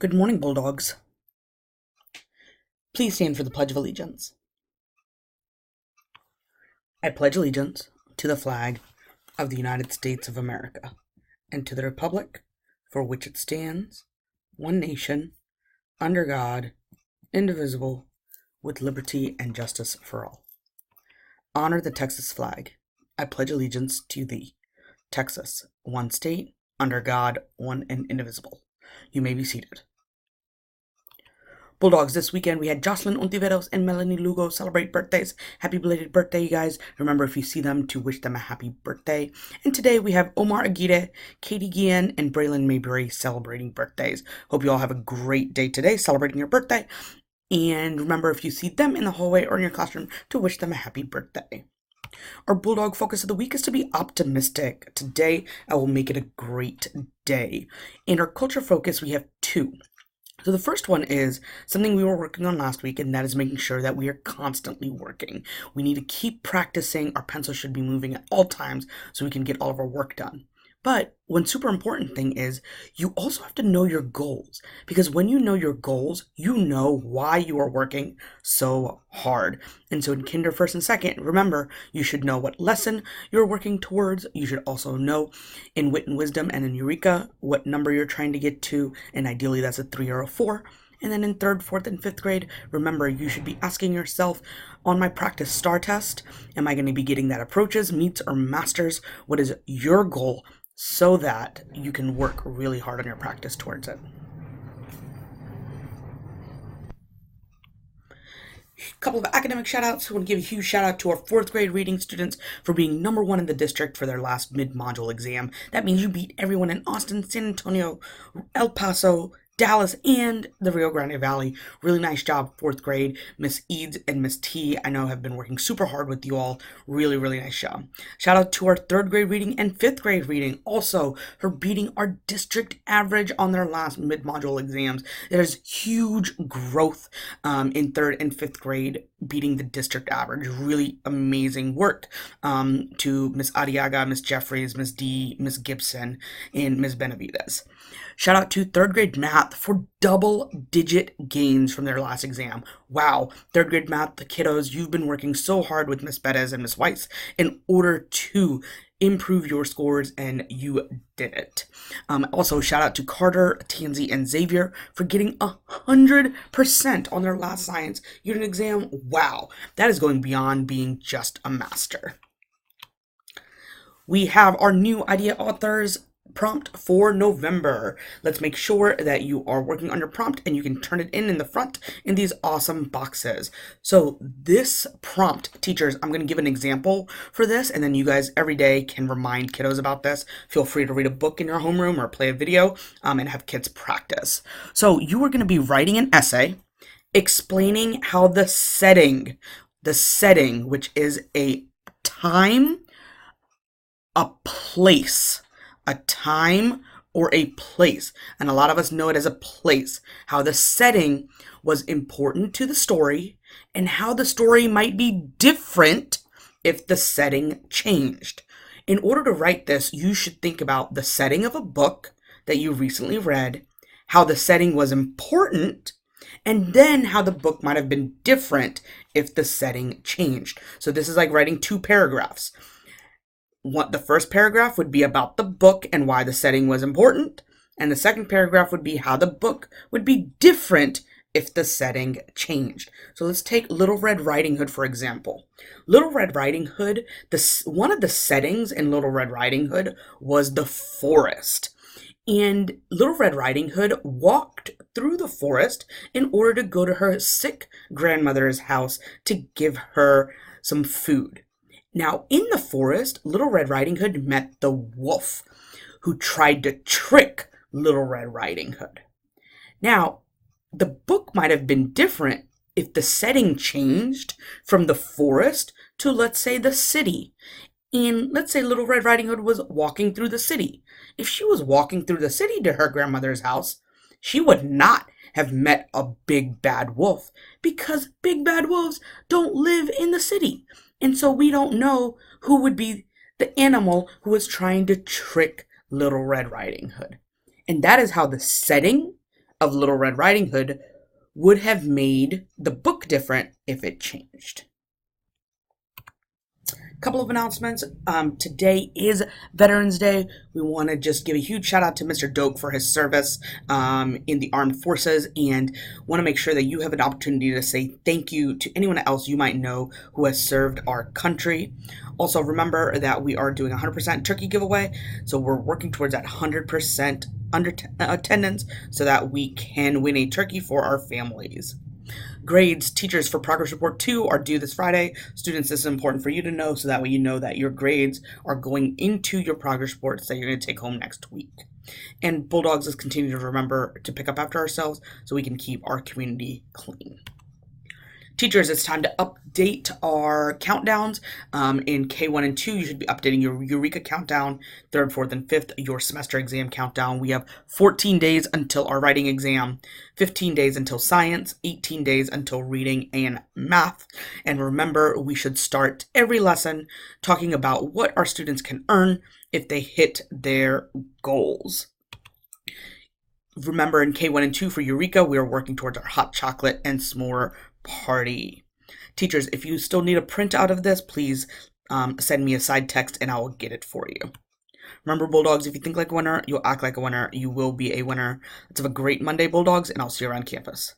Good morning, Bulldogs. Please stand for the Pledge of Allegiance. I pledge allegiance to the flag of the United States of America and to the republic for which it stands, one nation, under God, indivisible, with liberty and justice for all. Honor the Texas flag. I pledge allegiance to thee, Texas, one state, under God, one and indivisible. You may be seated. Bulldogs, this weekend we had Jocelyn Ontiveros and Melanie Lugo celebrate birthdays. Happy belated birthday, you guys. Remember, if you see them, to wish them a happy birthday. And today we have Omar Aguirre, Katie Guillen, and Braylon Mayberry celebrating birthdays. Hope you all have a great day today celebrating your birthday. And remember, if you see them in the hallway or in your classroom, to wish them a happy birthday. Our Bulldog focus of the week is to be optimistic. Today, I will make it a great day. In our culture focus, we have two. So the first one is something we were working on last week, and that is making sure that we are constantly working. We need to keep practicing. Our pencil should be moving at all times so we can get all of our work done. But one super important thing is you also have to know your goals, because when you know your goals, you know why you are working so hard. And so in Kinder First and Second, remember, you should know what lesson you're working towards. You should also know in Wit and Wisdom and in Eureka what number you're trying to get to, and ideally that's a 3 or a 4. And then in 3rd, 4th, and 5th grade, remember, you should be asking yourself, on my practice STAR test, am I going to be getting that approaches, meets, or masters? What is your goal, so that you can work really hard on your practice towards it. A couple of academic shout outs. I want to give a huge shout out to our 4th grade reading students for being number 1 in the district for their last mid-module exam. That means you beat everyone in Austin, San Antonio, El Paso, Dallas, and the Rio Grande Valley. Really nice job, 4th grade. Miss Eads and Miss T, I know, have been working super hard with you all. Really, really nice job. Shout out to our 3rd grade reading and 5th grade reading, also for beating our district average on their last mid-module exams. There's huge growth in 3rd and 5th grade, beating the district average. Really amazing work to Miss Ariaga, Miss Jeffries, Miss D, Miss Gibson, and Miss Benavides. Shout out to 3rd grade math for double-digit gains from their last exam. Wow, 3rd grade math, the kiddos, you've been working so hard with Miss Bettis and Miss Weiss in order to improve your scores, and you did it. Also, shout out to Carter, Tansy, and Xavier for getting 100% on their last science unit exam. Wow, that is going beyond being just a master. We have our new idea authors prompt for November. Let's make sure that you are working on your prompt and you can turn it in the front in these awesome boxes. So this prompt, teachers, I'm going to give an example for this, and then you guys every day can remind kiddos about this. Feel free to read a book in your homeroom or play a video and have kids practice. So you are going to be writing an essay explaining how the setting, which is a time, a place, a time or a place, and a lot of us know it as a place, how the setting was important to the story and how the story might be different if the setting changed. In order to write this, you should think about the setting of a book that you recently read, how the setting was important, and then how the book might have been different if the setting changed. So this is like writing 2 paragraphs. The first paragraph would be about the book and why the setting was important, and the second paragraph would be how the book would be different if the setting changed. So let's take Little Red Riding Hood, for example. Little Red Riding Hood, one of the settings in Little Red Riding Hood was the forest. And Little Red Riding Hood walked through the forest in order to go to her sick grandmother's house to give her some food. Now, in the forest, Little Red Riding Hood met the wolf, who tried to trick Little Red Riding Hood. Now, the book might have been different if the setting changed from the forest to, let's say, the city. And let's say Little Red Riding Hood was walking through the city. If she was walking through the city to her grandmother's house, she would not have met a big bad wolf, because big bad wolves don't live in the city. And so we don't know who would be the animal who was trying to trick Little Red Riding Hood. And that is how the setting of Little Red Riding Hood would have made the book different if it changed. Couple of announcements. Today is Veterans Day. We want to just give a huge shout out to Mr. Doak for his service in the armed forces, and want to make sure that you have an opportunity to say thank you to anyone else you might know who has served our country. Also, remember that we are doing a 100% turkey giveaway, so we're working towards that 100% attendance so that we can win a turkey for our families. Grades, teachers for Progress Report 2 are due this Friday. Students, this is important for you to know so that way you know that your grades are going into your progress reports that you're going to take home next week. And Bulldogs, let's continue to remember to pick up after ourselves so we can keep our community clean. Teachers, it's time to update our countdowns. In K1 and 2, you should be updating your Eureka countdown. 3rd, 4th, and 5th, your semester exam countdown. We have 14 days until our writing exam, 15 days until science, 18 days until reading and math. And remember, we should start every lesson talking about what our students can earn if they hit their goals. Remember, in K1 and 2 for Eureka, we are working towards our hot chocolate and s'more party. Teachers, if you still need a printout of this, please send me a side text and I will get it for you. Remember, Bulldogs, if you think like a winner, you'll act like a winner. You will be a winner. Let's have a great Monday, Bulldogs, and I'll see you around campus.